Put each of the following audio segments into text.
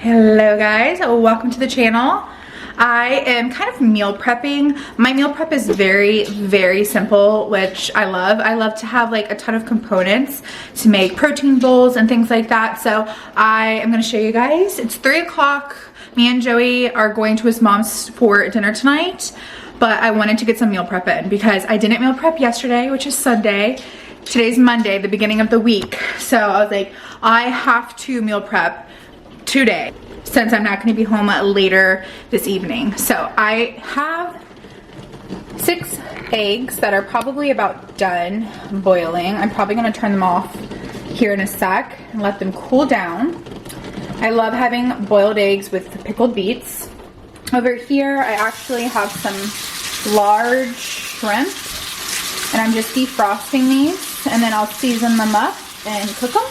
Hello guys, welcome to the channel. I am kind of meal prepping. My meal prep is very simple, which I love. I love to have like a ton of components to make protein bowls and things like that. So I am gonna show you guys. It's 3 o'clock. Me and Joey are going to his mom's for dinner tonight, but I wanted to get some meal prep in because I didn't meal prep yesterday, which is Sunday. Today's Monday, the beginning of the week. So I was like, I have to meal prep today since I'm not going to be home later this evening. So I have 6 eggs that are probably about done boiling. I'm probably going to turn them off here in a sec and let them cool down. I love having boiled eggs with pickled beets. Over here I actually have some large shrimp and I'm just defrosting these and then I'll season them up and cook them.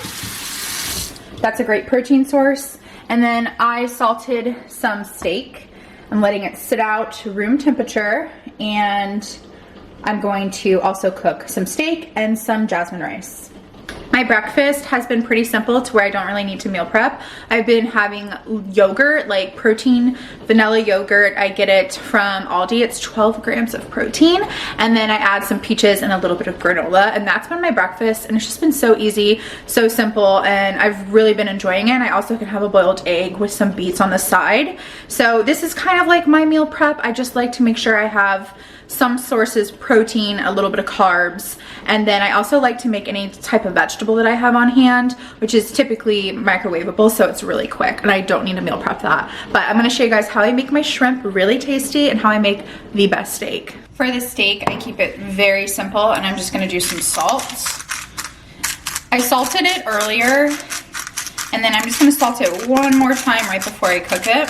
That's a great protein source. And then I salted some steak. I'm letting it sit out to room temperature, and I'm going to also cook some steak and some jasmine rice. My breakfast has been pretty simple to where I don't really need to meal prep. I've been having yogurt, like protein vanilla yogurt. I get it from Aldi. It's 12 grams of protein. And then I add some peaches and a little bit of granola. And that's been my breakfast. And it's just been so easy, so simple. And I've really been enjoying it. And I also can have a boiled egg with some beets on the side. So this is kind of like my meal prep. I just like to make sure I have some sources, protein, a little bit of carbs, and then I also like to make any type of vegetable that I have on hand, which is typically microwavable, so it's really quick and I don't need to meal prep that. But I'm gonna show you guys how I make my shrimp really tasty and how I make the best steak. For the steak, I keep it very simple and I'm just gonna do some salt. I salted it earlier and then I'm just gonna salt it one more time right before I cook it.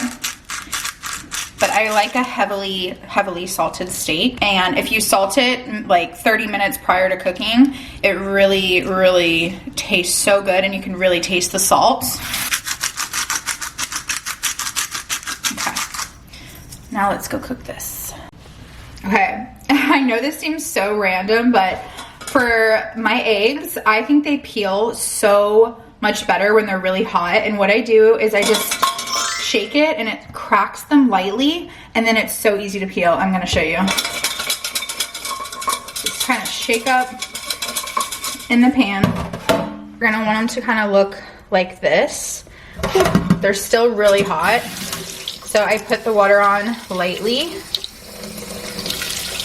But I like a heavily salted steak. And if you salt it like 30 minutes prior to cooking, it really tastes so good and you can really taste the salt. Okay, now let's go cook this. Okay, I know this seems so random, but for my eggs, I think they peel so much better when they're really hot. And what I do is I just shake it and it cracks them lightly and then it's so easy to peel. I'm gonna show you. Just kind of shake up in the pan. We're gonna want them to kind of look like this. They're still really hot. So I put the water on lightly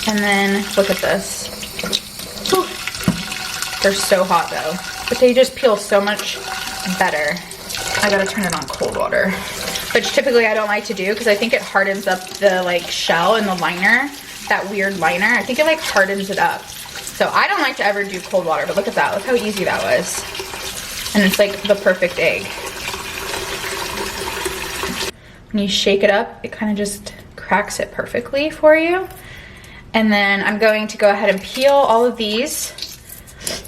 and then look at this. They're so hot though, but they just peel so much better. I gotta turn it on cold water, which typically I don't like to do because I think it hardens up the like shell and the liner, that weird liner. I think it like hardens it up. So I don't like to ever do cold water, but look at that. Look how easy that was. And it's like the perfect egg. When you shake it up, it kind of just cracks it perfectly for you. And then I'm going to go ahead and peel all of these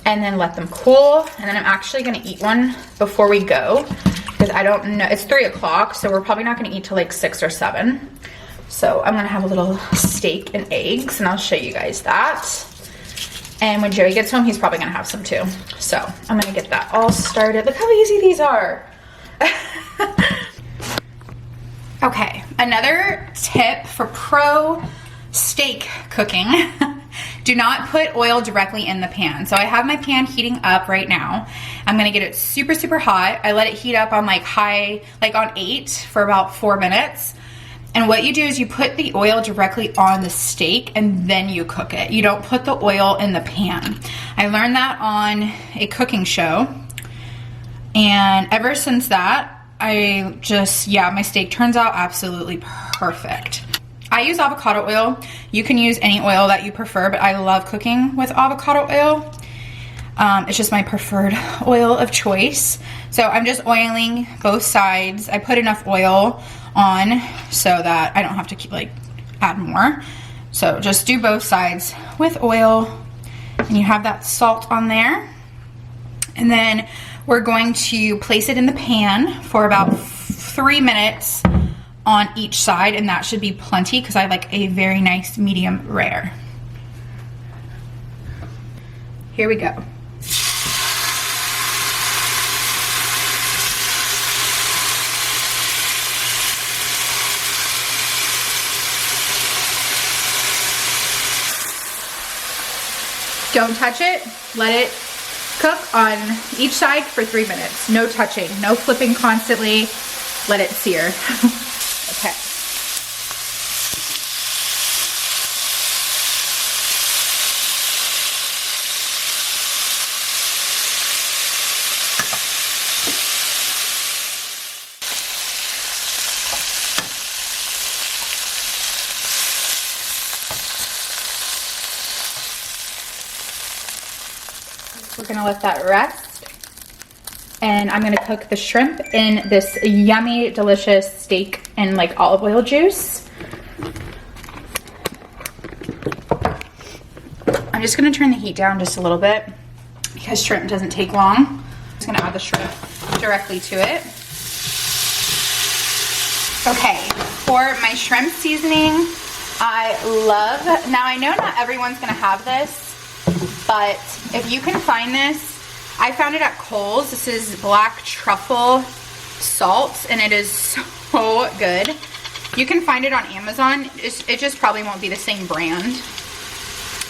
and then let them cool. And then I'm actually gonna eat one before we go. I don't know, it's 3 o'clock, so we're probably not gonna eat till like 6 or 7. So I'm gonna have a little steak and eggs and I'll show you guys that. And when Joey gets home, he's probably gonna have some too. So I'm gonna get that all started. Look how easy these are. Okay, another tip for pro steak cooking. Do not put oil directly in the pan. So I have my pan heating up right now. I'm gonna get it super hot. I let it heat up on like high, like on 8 for about 4 minutes. And what you do is you put the oil directly on the steak and then you cook it. You don't put the oil in the pan. I learned that on a cooking show. And ever since that, I just, yeah, my steak turns out absolutely perfect. I use avocado oil. You can use any oil that you prefer, but I love cooking with avocado oil. It's just my preferred oil of choice. So I'm just oiling both sides. I put enough oil on so that I don't have to keep like add more. So just do both sides with oil and you have that salt on there. And then we're going to place it in the pan for about 3 minutes on each side, and that should be plenty because I like a very nice medium rare. Here we go. Don't touch it. Let it cook on each side for 3 minutes. No touching, no flipping constantly. Let it sear. Okay. We're gonna let that rest. And I'm gonna cook the shrimp in this yummy, delicious steak and like olive oil juice. I'm just gonna turn the heat down just a little bit because shrimp doesn't take long. I'm just gonna add the shrimp directly to it. Okay, for my shrimp seasoning, I love, now I know not everyone's gonna have this, but if you can find this, I found it at Kohl's. This is black truffle salt, and it is so good. You can find it on Amazon. It just probably won't be the same brand,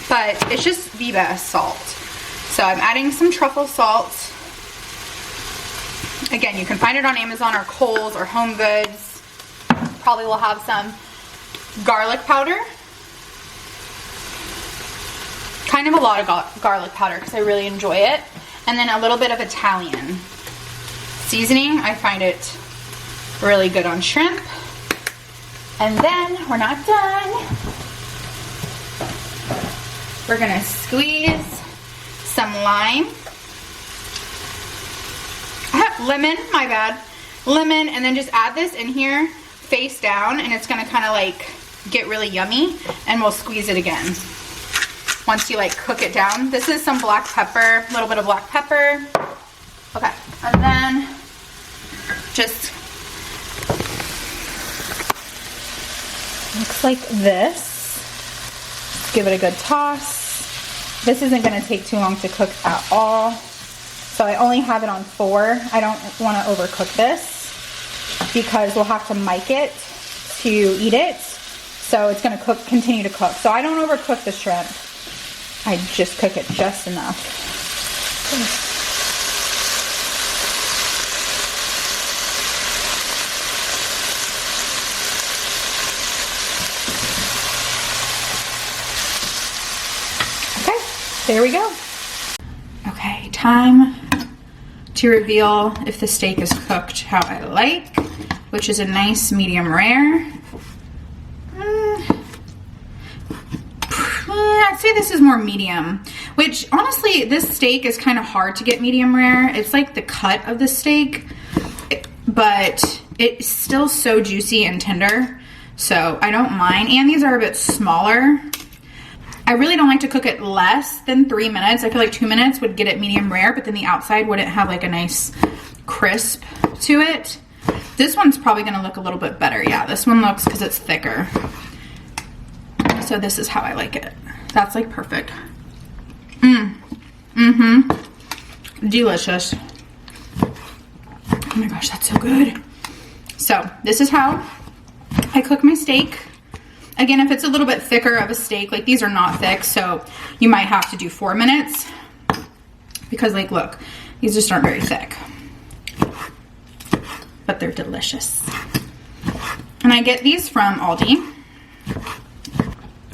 but it's just the best salt. So I'm adding some truffle salt. Again, you can find it on Amazon or Kohl's or Home Goods. Probably will have some garlic powder. Kind of a lot of garlic powder because I really enjoy it. And then a little bit of Italian seasoning. I find it really good on shrimp. And then we're not done. We're gonna squeeze some lime. Lemon, my bad. Lemon, and then just add this in here face down, and it's gonna kind of like get really yummy, and we'll squeeze it again. Once you like cook it down. This is some black pepper, a little bit of black pepper. Okay, and then just looks like this. Give it a good toss. This isn't gonna take too long to cook at all. So I only have it on 4. I don't wanna overcook this because we'll have to mic it to eat it. So it's gonna continue to cook. So I don't overcook the shrimp. I just cook it just enough. Okay, there we go. Okay, time to reveal if the steak is cooked how I like, which is a nice medium rare. I'd say this is more medium, which honestly, this steak is kind of hard to get medium rare. It's like the cut of the steak, but it's still so juicy and tender, so I don't mind. And these are a bit smaller. I really don't like to cook it less than 3 minutes. I feel like 2 minutes would get it medium rare, but then the outside wouldn't have like a nice crisp to it. This one's probably gonna look a little bit better. Yeah, this one looks, because it's thicker. So this is how I like it. That's like perfect. Delicious. Oh my gosh, that's so good. So this is how I cook my steak. Again, if it's a little bit thicker of a steak, like these are not thick, so you might have to do 4 minutes because like, look, these just aren't very thick, but they're delicious. And I get these from Aldi.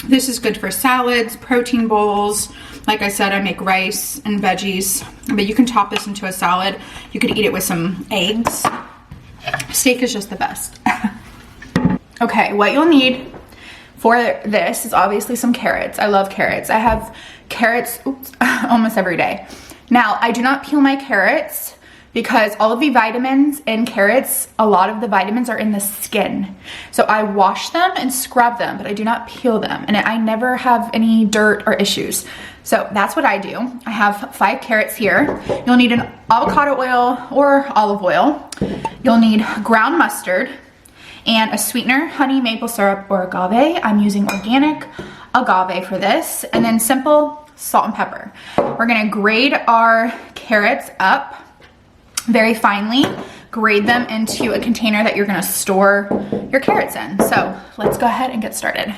This is good for salads, protein bowls. Like I said, I make rice and veggies, but you can top this into a salad. You could eat it with some eggs. Steak is just the best. Okay, what you'll need for this is obviously some carrots. I love carrots. I have carrots almost every day. Now, I do not peel my carrots because all of the vitamins in carrots, a lot of the vitamins are in the skin. So I wash them and scrub them, but I do not peel them. And I never have any dirt or issues. So that's what I do. I have 5 carrots here. You'll need an avocado oil or olive oil. You'll need ground mustard and a sweetener, honey, maple syrup, or agave. I'm using organic agave for this. And then simple salt and pepper. We're gonna grate our carrots up very finely, grade them into a container that you're gonna store your carrots in. So let's go ahead and get started.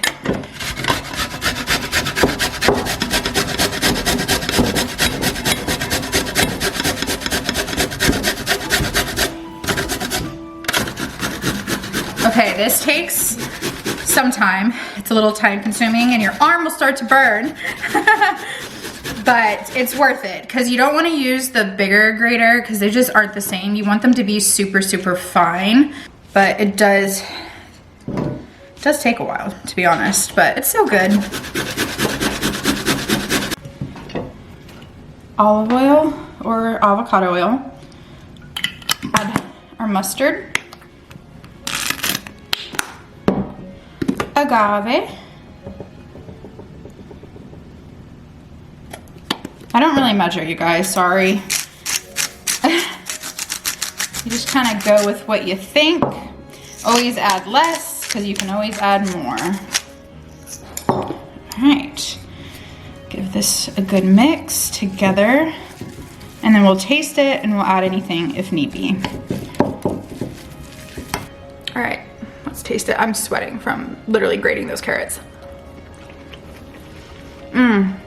Okay, this takes some time. It's a little time consuming and your arm will start to burn. But it's worth it because you don't want to use the bigger grater because they just aren't the same. You want them to be super, super fine. But it does take a while, to be honest, but it's so good. Olive oil or avocado oil. Add our mustard. Agave. I don't really measure, you guys, sorry. You just kind of go with what you think. Always add less, because you can always add more. All right. Give this a good mix together. And then we'll taste it and we'll add anything if need be. All right, let's taste it. I'm sweating from literally grating those carrots. Mmm.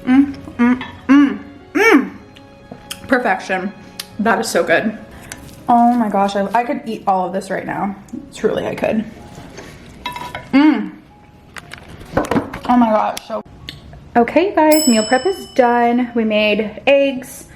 Mmm, mmm, mmm, mmm. Perfection. That is so good. Oh my gosh, I could eat all of this right now. Truly, I could. Mmm. Oh my gosh, so. Okay, you guys, meal prep is done. We made eggs,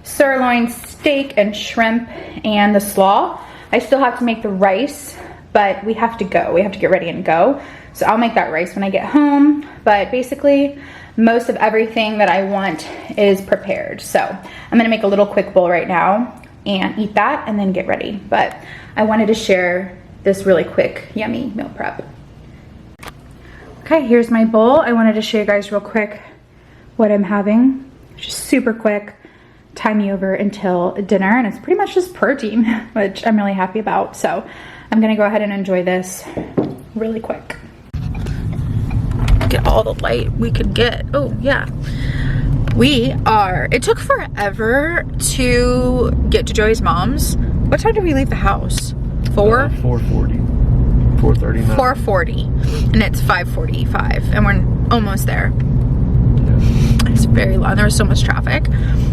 sirloin steak, and shrimp, and the slaw. I still have to make the rice, but we have to go. We have to get ready and go. So I'll make that rice when I get home. But basically, most of everything that I want is prepared. So I'm gonna make a little quick bowl right now and eat that and then get ready. But I wanted to share this really quick, yummy meal prep. Okay, here's my bowl. I wanted to show you guys real quick what I'm having. Just super quick, time me over until dinner, and it's pretty much just protein, which I'm really happy about. So I'm gonna go ahead and enjoy this really quick. Get all the light we could get. Oh yeah. It took forever to get to Joey's mom's. What time did we leave the house? 4:40. 4:39. 4:40, and it's 5:45, and we're almost there. Yeah. It's very long. There was so much traffic,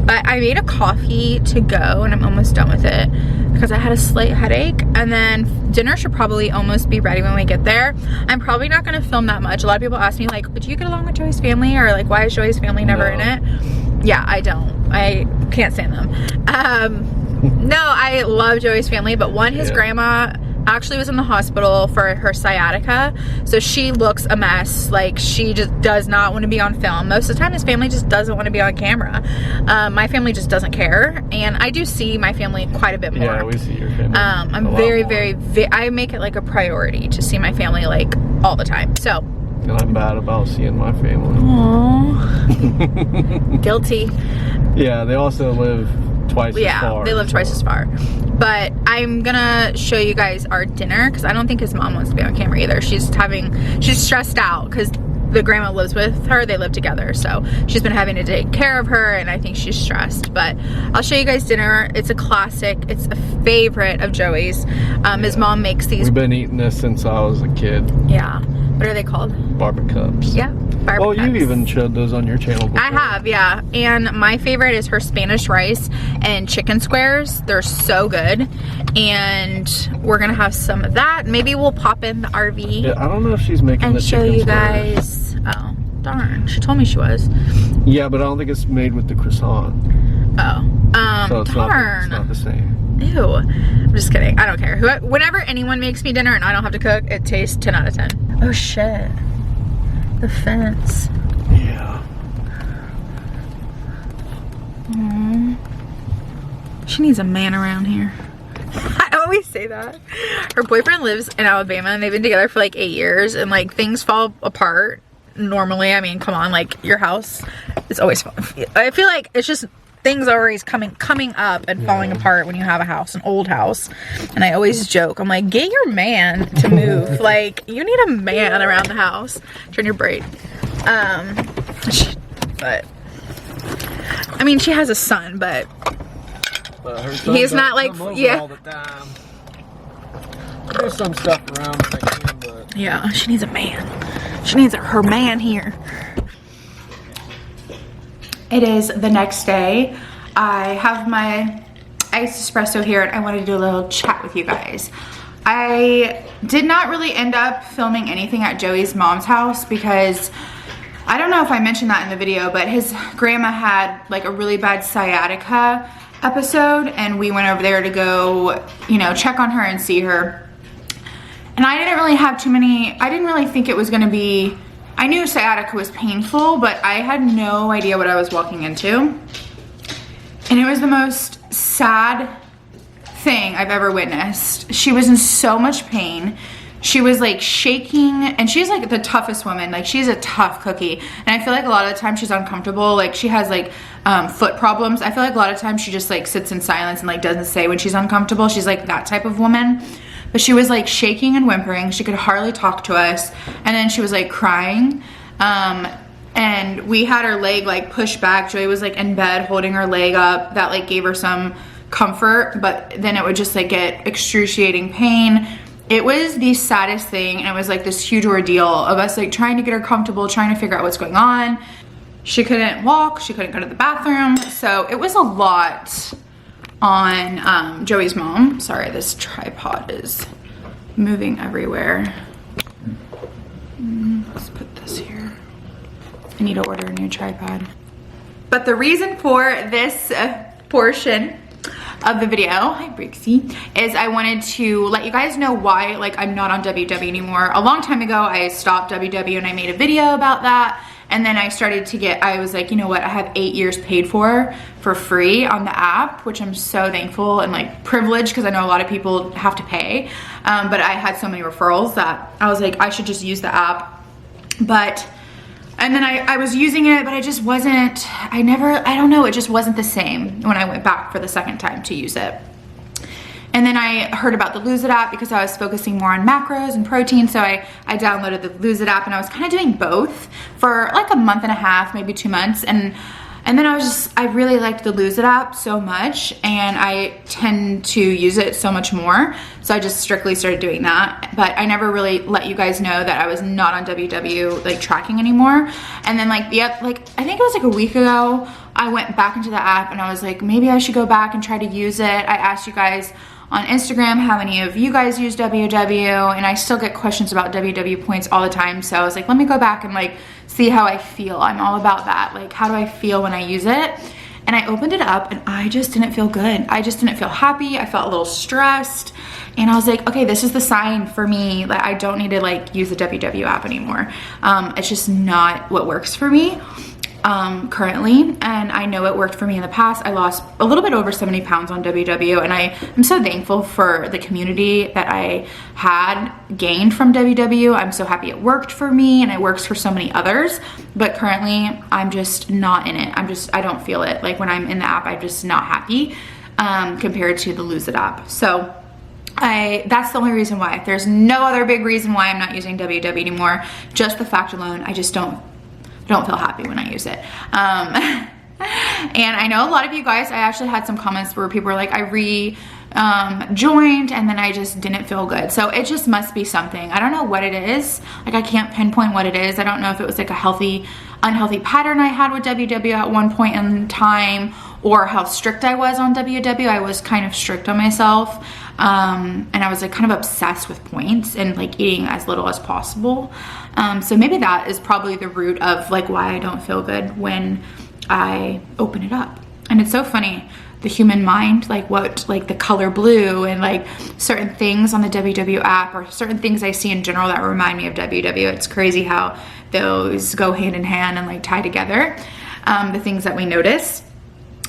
but I made a coffee to go, and I'm almost done with it because I had a slight headache. And then dinner should probably almost be ready when we get there. I'm probably not going to film that much. A lot of people ask me like, "Do you get along with Joey's family?" or like, "Why is Joey's family never in it?" Yeah, I don't. I can't stand them. No, I love Joey's family, but his grandma actually was in the hospital for her sciatica, so she looks a mess. Like, she just does not want to be on film. Most of the time his family just doesn't want to be on camera. My family just doesn't care, and I do see my family quite a bit more. Yeah, we see your family. I'm very I make it like a priority to see my family like all the time. So, and I'm bad about seeing my family. Aww. Guilty. Yeah, they also live twice as far. Yeah, they live twice as far. But I'm gonna show you guys our dinner because I don't think his mom wants to be on camera either. She's stressed out because the grandma lives with her. They live together, so she's been having to take care of her, and I think she's stressed. But I'll show you guys dinner. It's a classic. It's a favorite of Joey's. His mom makes these. We've been eating this since I was a kid. Yeah. What are they called? Barbacups. Yeah. Well, you've even showed those on your channel before. I have, yeah. And my favorite is her Spanish rice and chicken squares. They're so good. And we're gonna have some of that. Maybe we'll pop in the RV. Yeah, I don't know if she's making the chicken and show you squares. guys. Oh, darn. She told me she was. Yeah, but I don't think it's made with the croissant. Oh. So it's darn. Not the same. Ew. I'm just kidding. I don't care. Whenever anyone makes me dinner and I don't have to cook, it tastes 10 out of 10. Oh shit. The fence. Yeah. She needs a man around here. I always say that. Her boyfriend lives in Alabama and they've been together for like 8 years, and like things fall apart normally. I mean, come on, like your house is always I feel like it's just things are always coming up and falling apart when you have a house, an old house. And I always joke, I'm like, get your man to move. Like, you need a man around the house. Turn your braid. But I mean, she has a son, but he's not like, yeah. All the time. There's some stuff around that I can, but yeah, she needs a man. She needs her man here. It is the next day. I have my iced espresso here, and I wanted to do a little chat with you guys. I did not really end up filming anything at Joey's mom's house because I don't know if I mentioned that in the video, but his grandma had like a really bad sciatica episode, and we went over there to go, you know, check on her and see her. And I didn't really have I didn't really think it was gonna be, I knew sciatica was painful, but I had no idea what I was walking into. And it was the most sad thing I've ever witnessed. She was in so much pain. She was like shaking, and she's like the toughest woman. Like, she's a tough cookie. And I feel like a lot of the time she's uncomfortable. Like, she has like foot problems. I feel like a lot of times she just like sits in silence and like doesn't say when she's uncomfortable. She's like that type of woman. But she was like shaking and whimpering. She could hardly talk to us. And then she was like crying. And we had her leg like pushed back. Joey was like in bed holding her leg up. That like gave her some comfort, but then it would just like get excruciating pain. It was the saddest thing, and it was like this huge ordeal of us like trying to get her comfortable, trying to figure out what's going on. She couldn't walk, she couldn't go to the bathroom, so it was a lot on Joey's mom. Sorry, this tripod is moving everywhere. Let's put this here. I need to order a new tripod. But the reason for this portion of the video, hi Brixie, is I wanted to let you guys know why like I'm not on WW anymore. A long time ago I stopped WW and I made a video about that, and then I started to I was like, you know what, I have 8 years paid for free on the app, which I'm so thankful and like privileged, because I know a lot of people have to pay, but I had so many referrals that I was like, I should just use the app. And then I was using it, but I just wasn't, I don't know, it just wasn't the same when I went back for the second time to use it. And then I heard about the Lose It app because I was focusing more on macros and protein, so I downloaded the Lose It app, and I was kind of doing both for like a month and a half, maybe 2 months. And then I really liked the Lose It app so much, and I tend to use it so much more. So I just strictly started doing that. But I never really let you guys know that I was not on WW like tracking anymore. And then I think it was like a week ago, I went back into the app and I was like, maybe I should go back and try to use it. I asked you guys on Instagram how many of you guys use WW, and I still get questions about WW points all the time. So I was like, let me go back and like see how I feel. I'm all about that. Like, how do I feel when I use it? And I opened it up and I just didn't feel good. I just didn't feel happy. I felt a little stressed, and I was like, okay, this is the sign for me that I don't need to like use the WW app anymore. It's just not what works for me currently, and I know it worked for me in the past. I lost a little bit over 70 pounds on WW, and I'm so thankful for the community that I had gained from WW. I'm so happy it worked for me, and it works for so many others, but currently I'm just not in it. I don't feel it. Like, when I'm in the app, I'm just not happy compared to the Lose It app. So that's the only reason why. There's no other big reason why I'm not using WW anymore. Just the fact alone, I just don't feel happy when I use it. And I know a lot of you guys, I actually had some comments where people were like, I joined and then I just didn't feel good. So it just must be something. I don't know what it is. Like, I can't pinpoint what it is. I don't know if it was like a unhealthy pattern I had with WW at one point in time, or how strict I was on WW. I was kind of strict on myself. And I was like kind of obsessed with points and like eating as little as possible. So maybe that is probably the root of like why I don't feel good when I open it up. And it's so funny, the human mind, like the color blue and like certain things on the WW app, or certain things I see in general that remind me of WW. It's crazy how those go hand in hand and like tie together, the things that we notice.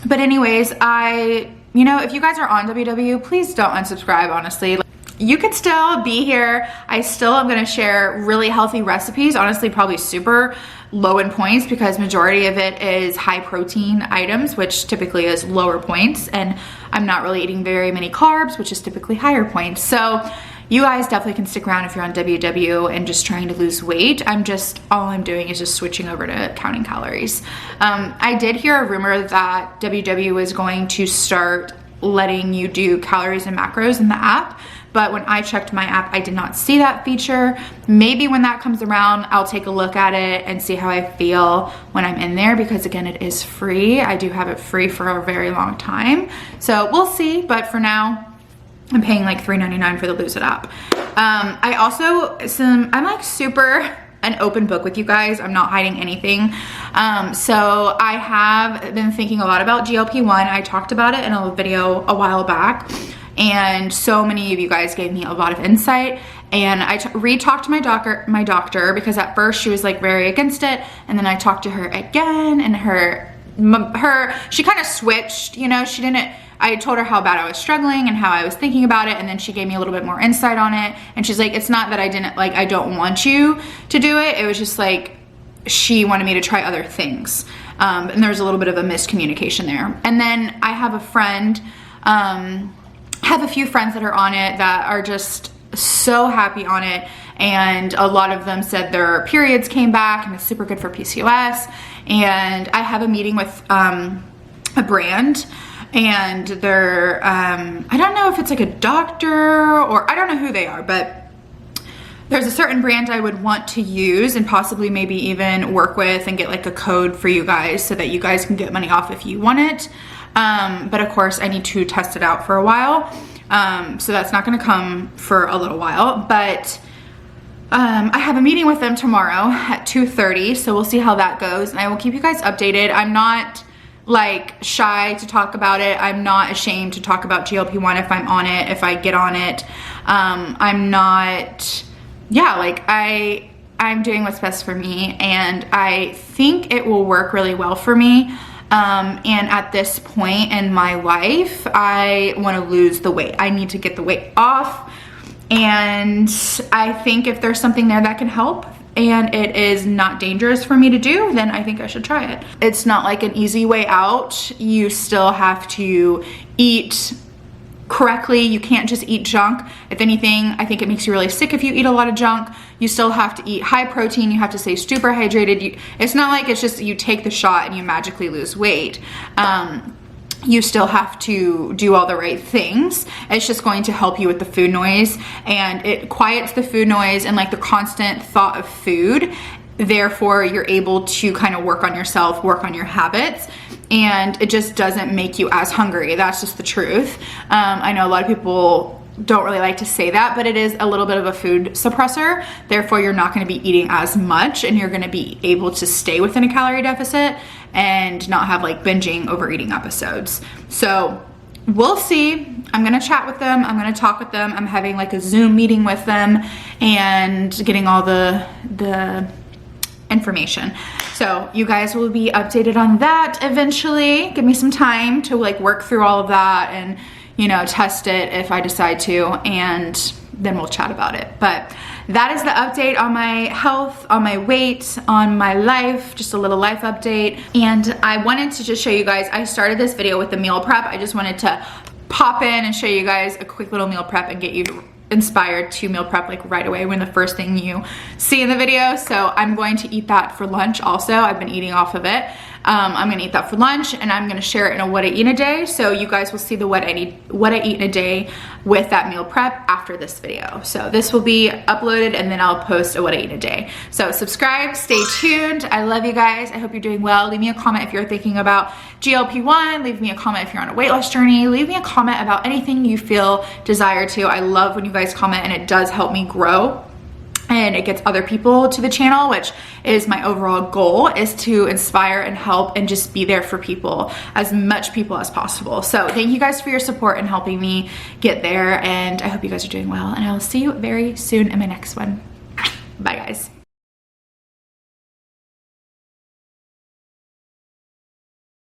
But anyways, you know, if you guys are on WW, please don't unsubscribe, honestly. You could still be here. I still am gonna share really healthy recipes, honestly, probably super low in points, because majority of it is high protein items, which typically is lower points, and I'm not really eating very many carbs, which is typically higher points. So you guys definitely can stick around if you're on WW and just trying to lose weight. All I'm doing is just switching over to counting calories. I did hear a rumor that WW is going to start letting you do calories and macros in the app. But when I checked my app, I did not see that feature. Maybe when that comes around, I'll take a look at it and see how I feel when I'm in there, because again, it is free. I do have it free for a very long time. So we'll see, but for now, I'm paying like $3.99 for the Lose It app. I also, I'm like super an open book with you guys. I'm not hiding anything. So I have been thinking a lot about GLP-1. I talked about it in a video a while back, and so many of you guys gave me a lot of insight. And I re-talked to my doctor because at first she was like very against it, and then I talked to her again, and she kind of switched, you know. I told her how bad I was struggling and how I was thinking about it, and then she gave me a little bit more insight on it. And she's like, it's not that I don't want you to do it. It was just like she wanted me to try other things. And there's a little bit of a miscommunication there. And then I have a friend, have a few friends that are on it that are just so happy on it. And a lot of them said their periods came back and it's super good for PCOS. And I have a meeting with a brand, and they're, I don't know if it's like a doctor or I don't know who they are, but there's a certain brand I would want to use and possibly maybe even work with and get like a code for you guys so that you guys can get money off if you want it. But of course I need to test it out for a while. So that's not gonna come for a little while, but I have a meeting with them tomorrow at 2:30, so we'll see how that goes, and I will keep you guys updated. I'm not like shy to talk about it. I'm not ashamed to talk about GLP-1 if I'm on it, if I get on it. I'm not, yeah, like I'm doing what's best for me, and I think it will work really well for me. And at this point in my life, I want to lose the weight. I need to get the weight off, and I think if there's something there that can help and it is not dangerous for me to do, then I think I should try it. It's not like an easy way out. You still have to eat correctly. You can't just eat junk. If anything, I think it makes you really sick if you eat a lot of junk. You still have to eat high protein. You have to stay super hydrated. It's not like it's just you take the shot and you magically lose weight. You still have to do all the right things. It's just going to help you with the food noise, and it quiets the food noise and like the constant thought of food. Therefore, you're able to kind of work on yourself, work on your habits, and it just doesn't make you as hungry. That's just the truth. I know a lot of people don't really like to say that, but it is a little bit of a food suppressor. Therefore, you're not going to be eating as much, and you're going to be able to stay within a calorie deficit and not have like binging overeating episodes. So we'll see. I'm going to chat with them. I'm going to talk with them. I'm having like a Zoom meeting with them and getting all the information. So you guys will be updated on that eventually. Give me some time to like work through all of that and, you know, test it if I decide to, and then we'll chat about it. But that is the update on my health, on my weight, on my life, just a little life update. And I wanted to just show you guys, I started this video with the meal prep. I just wanted to pop in and show you guys a quick little meal prep and get you inspired to meal prep like right away when the first thing you see in the video. So I'm going to eat that for lunch also. I've been eating off of it. I'm gonna eat that for lunch, and I'm gonna share it in a what I eat in a day. So you guys will see the what I eat in a day with that meal prep after this video. So this will be uploaded, and then I'll post a what I eat in a day. So subscribe, stay tuned. I love you guys. I hope you're doing well. Leave me a comment if you're thinking about GLP-1. Leave me a comment if you're on a weight loss journey. Leave me a comment about anything you feel desire to. I love when you guys comment, and it does help me grow. And it gets other people to the channel, which is my overall goal, is to inspire and help and just be there for people, as much people as possible. So thank you guys for your support and helping me get there. And I hope you guys are doing well, and I will see you very soon in my next one. Bye guys.